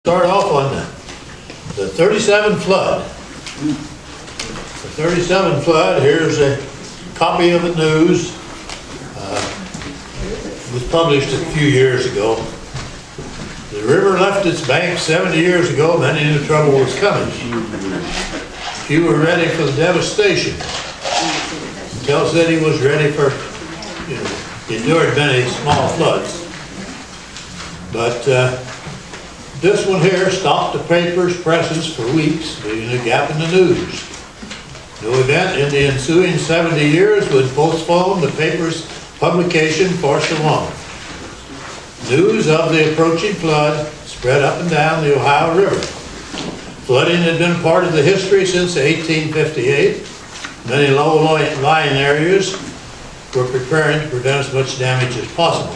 Start off on the 37 flood. The 37 flood, here's a copy of the news. It was published a few years ago. The river left its banks 70 years ago, then they knew trouble was coming. Few were ready for the devastation. Tell said he was ready for, he endured many small floods. But this one here stopped the papers, presses for weeks, leaving a gap in the news. No event in the ensuing 70 years would postpone the paper's publication for so long. News of the approaching flood spread up and down the Ohio River. Flooding had been part of the history since 1858. Many low-lying areas were preparing to prevent as much damage as possible.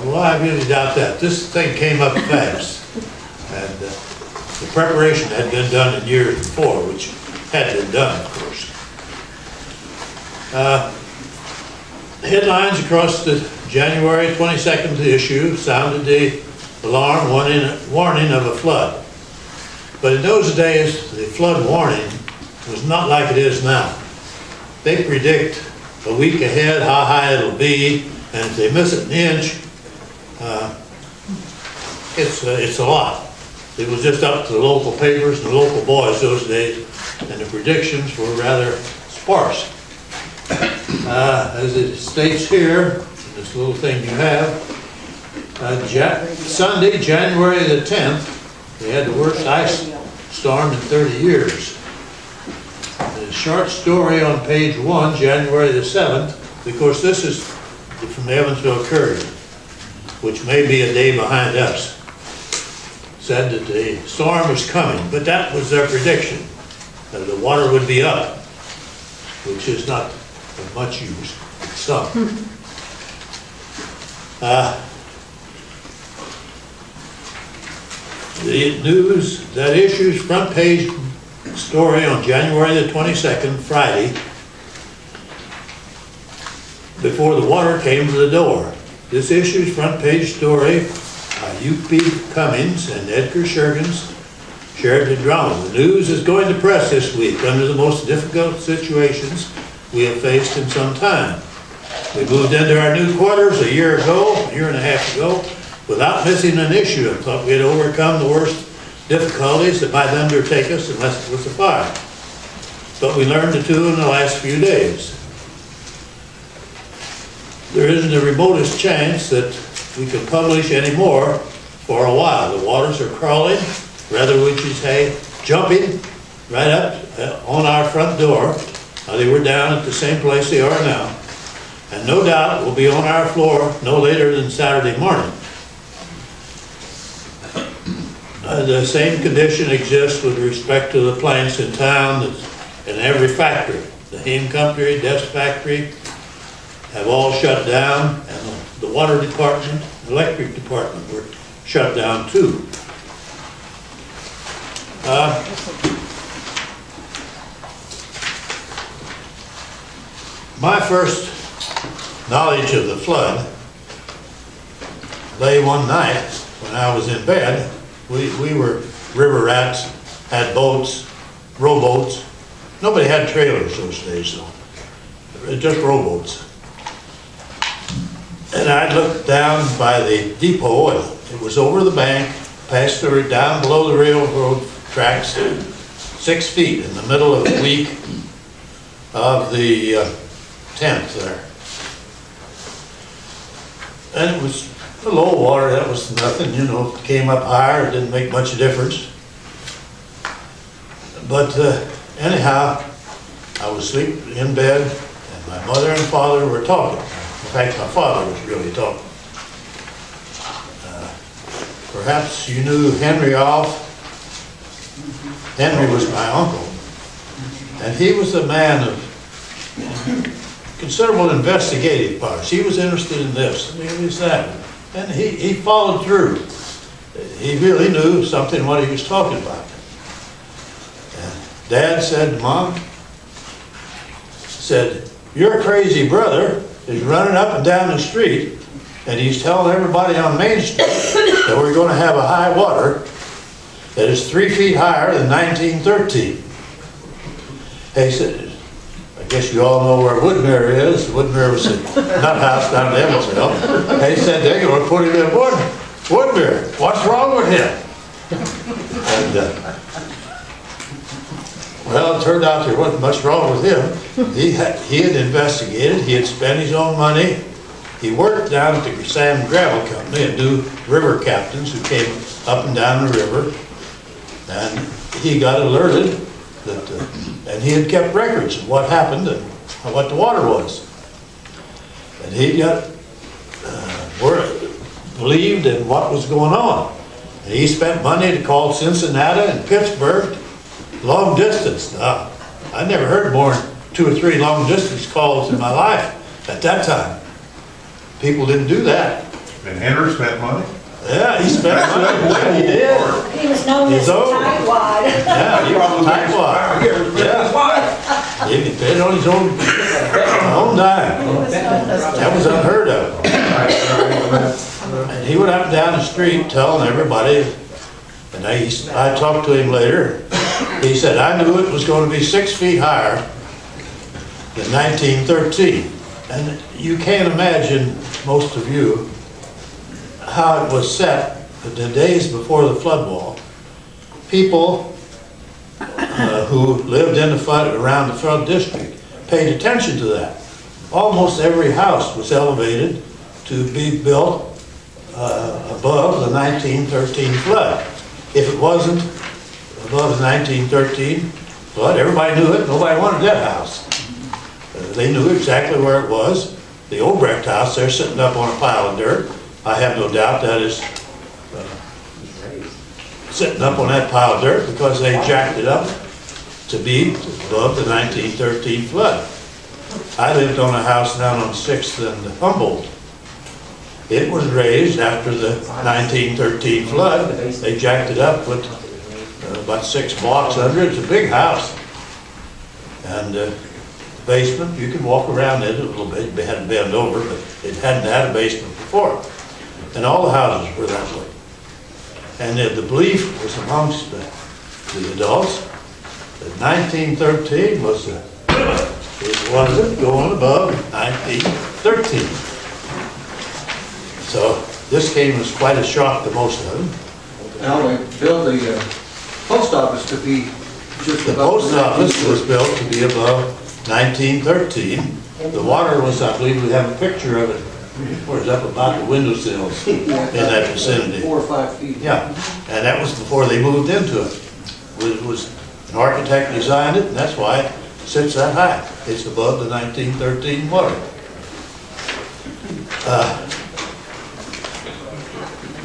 Well, I really doubt that. This thing came up fast, and the preparation had been done in years before, which had been done, of course. Headlines across the January 22nd issue sounded the alarm warning of a flood. But in those days, the flood warning was not like it is now. They predict a week ahead how high it'll be, and if they miss it an inch, it's a lot. It was just up to the local papers and the local boys those days, and the predictions were rather sparse. As it states here, this little thing you have, Sunday, January the 10th, they had the worst ice storm in 30 years. The short story on page 1, January the 7th, of course this is from the Evansville Courier, which may be a day behind us, said that the storm was coming, but that was their prediction, that the water would be up, which is not of much use, some. The news that issues front page story on January the 22nd, Friday, before the water came to the door. This issue's front page story, U.P. Cummings and Edgar Shergans shared the drama. The news is going to press this week under the most difficult situations we have faced in some time. We moved into our new quarters a year and a half ago, without missing an issue, and thought we had overcome the worst difficulties that might undertake us unless it was a fire. But we learned the two in the last few days. There isn't the remotest chance that we can publish any more for a while. The waters are crawling, rather would you say, jumping right up on our front door. They were down at the same place they are now. And no doubt will be on our floor no later than Saturday morning. The same condition exists with respect to the plants in town and every factory. The Hame Company, Desk Factory have all shut down, and the water department, electric department were shut down too. My first knowledge of the flood lay one night when I was in bed. We were river rats, had boats, rowboats. Nobody had trailers those days, so just rowboats. And I looked down by the depot oil. It was over the bank, past down below the railroad tracks, 6 feet in the middle of the week of the 10th there. And it was the low water, that was nothing, if it came up higher, it didn't make much difference. But anyhow, I was asleep in bed, and my mother and father were talking. In fact, my father was really talking. Perhaps you knew Henry off. Henry was my uncle, and he was a man of considerable investigative powers. He was interested in this, and he was that. And he followed through. He really knew something what he was talking about. And Dad said, Mom, said, your crazy brother is running up and down the street And he's telling everybody on Main Street that we're going to have a high water that is 3 feet higher than 1913. He said, I guess you all know where Woodmere is. Woodmere was a nut house down in Evansville. He said they're going to put him in Woodmere. What's wrong with him? And, well, it turned out there wasn't much wrong with him. He had investigated. He had spent his own money. He worked down at the Sand Gravel Company and knew river captains who came up and down the river. And he got alerted that, and he had kept records of what happened and what the water was. And he got believed in what was going on. And he spent money to call Cincinnati and Pittsburgh long distance. Now, I never heard more than 2 or 3 long distance calls in my life at that time. People didn't do that. And Henry spent money? Yeah, he spent money. He did. He was known as tightwad. Yeah, he was tightwad. Yeah. He paid on his own dime. That was unheard of. And he went up and down the street telling everybody, and I talked to him later. He said, I knew it was going to be 6 feet higher than 1913. And you can't imagine, most of you, how it was set the days before the flood wall. People who lived in the flood, around the flood district paid attention to that. Almost every house was elevated to be built above the 1913 flood. If it wasn't above the 1913 flood, everybody knew it. Nobody wanted that house. They knew exactly where it was. The Obrecht house, they're sitting up on a pile of dirt. I have no doubt that is sitting up on that pile of dirt because they jacked it up to be above the 1913 flood. I lived on a house down on 6th and Humboldt. It was raised after the 1913 flood. They jacked it up, put about 6 blocks under it. It's a big house. And basement, you could walk around it a little bit. It had to bend over, but it hadn't had a basement before. And all the houses were that way. And the belief was amongst the adults that 1913 was it wasn't going above 1913. So this came as quite a shock to most of them. Now they built the post office to be just the post office was built to be above 1913. The water was, I believe we have a picture of it, where it's up about the windowsills in that vicinity. 4 or 5 feet. Yeah, and that was before they moved into it. It was an architect designed it, and that's why it sits that high. It's above the 1913 water.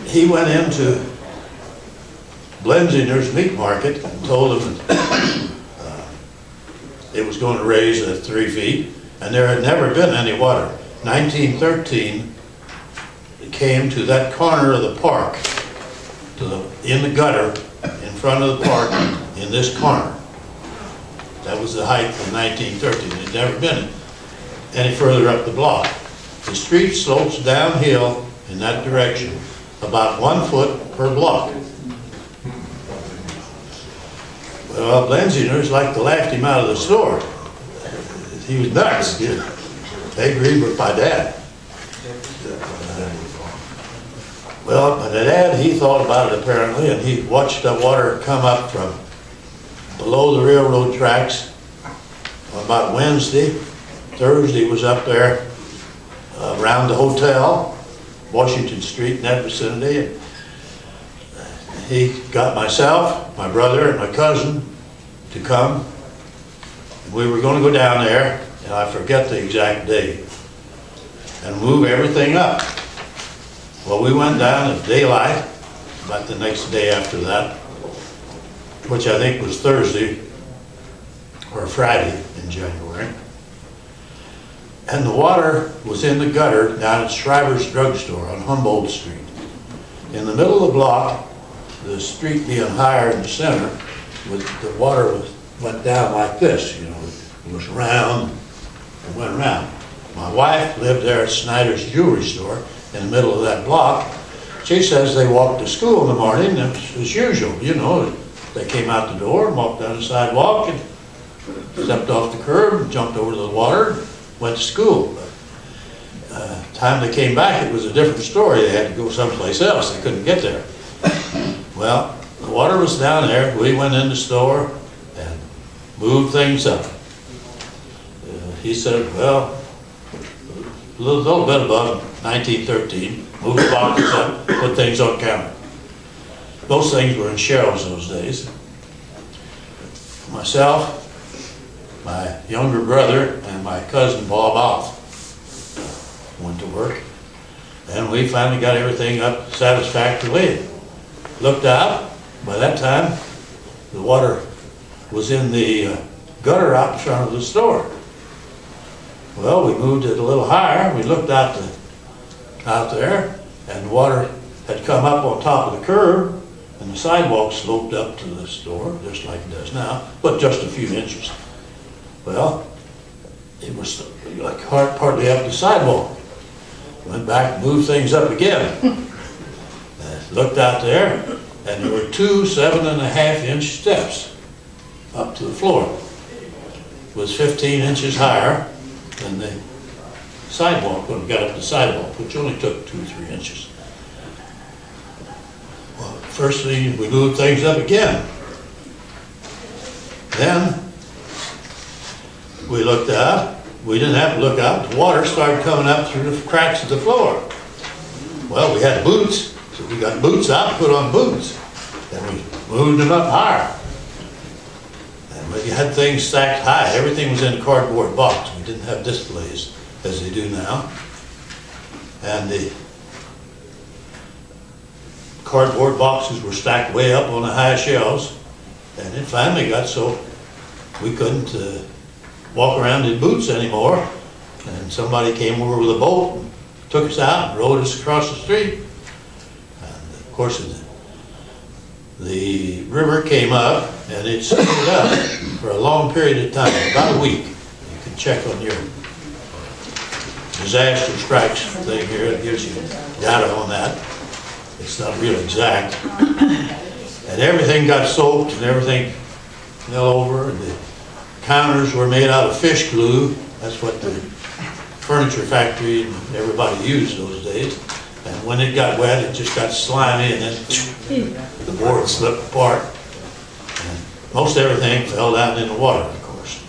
He went into Blenzinger's meat market and told him that it was going to raise at 3 feet, and there had never been any water. 1913, it came to that corner of the park, in the gutter, in front of the park, in this corner. That was the height of 1913. It had never been any further up the block. The street slopes downhill in that direction, about 1 foot per block. Well, Blenzinger's like to laughed him out of the store. He was nuts. They agreed with my dad. Well, my dad, he thought about it apparently, and he watched the water come up from below the railroad tracks on about Wednesday. Thursday was up there around the hotel, Washington Street in that vicinity. And he got myself, my brother, and my cousin to come. We were going to go down there, and I forget the exact date, and move everything up. Well, we went down at daylight, about the next day after that, which I think was Thursday or Friday in January. And the water was in the gutter down at Shriver's Drugstore on Humboldt Street. In the middle of the block, the street being higher in the center, the water went down like this, you know. It was round, it went around. My wife lived there at Snyder's jewelry store, in the middle of that block. She says they walked to school in the morning, as usual, you know. They came out the door, walked down the sidewalk, and stepped off the curb, and jumped over to the water, and went to school. But time they came back, it was a different story. They had to go someplace else. They couldn't get there. Well, the water was down there. We went in the store and moved things up. He said, well, a little bit above 1913, moved the boxes up, put things on counter. Most things were in shelves those days. Myself, my younger brother, and my cousin Bob Off went to work, and we finally got everything up satisfactorily. Looked out. By that time, the water was in the gutter out in front of the store. Well, we moved it a little higher. We looked out there, and the water had come up on top of the curb, and the sidewalk sloped up to the store, just like it does now, but just a few inches. Well, it was like partly up the sidewalk. Went back, moved things up again. Looked out there, and there were 2 7.5-inch steps up to the floor. It was 15 inches higher than the sidewalk when we got up the sidewalk, which only took 2 or 3 inches. Well, first thing, we moved things up again. Then we looked out. We didn't have to look out. The water started coming up through the cracks of the floor. Well, we had boots, so we got boots out, put on boots. Then we moved them up higher. And we had things stacked high. Everything was in a cardboard box. We didn't have displays as they do now. And the cardboard boxes were stacked way up on the high shelves. And it finally got so we couldn't walk around in boots anymore. And somebody came over with a boat and took us out and rowed us across the street. And of course, the river came up and it stayed up for a long period of time, about a week. You can check on your disaster strikes thing here. It gives you data on that. It's not real exact. And everything got soaked and everything fell over. And the counters were made out of fish glue. That's what the furniture factory and everybody used those days. And when it got wet, it just got slimy, and then the board slipped apart. And most everything fell down in the water, of course.